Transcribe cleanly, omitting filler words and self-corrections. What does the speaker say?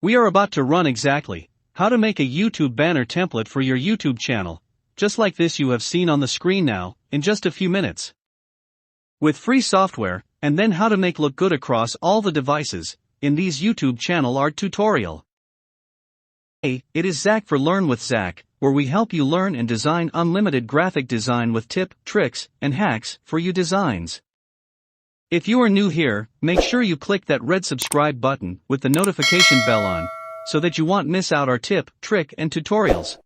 We are about to run exactly how to make a YouTube banner template for your YouTube channel, just like this you have seen on the screen now, in just a few minutes. With free software, and then how to make look good across all the devices, in these YouTube channel art tutorial. Hey, it is Zack for Learn with Zack, where we help you learn and design unlimited graphic design with tip, tricks, and hacks for you designs. If you are new here, make sure you click that red subscribe button with the notification bell on, so that you won't miss out our tip, trick, and tutorials.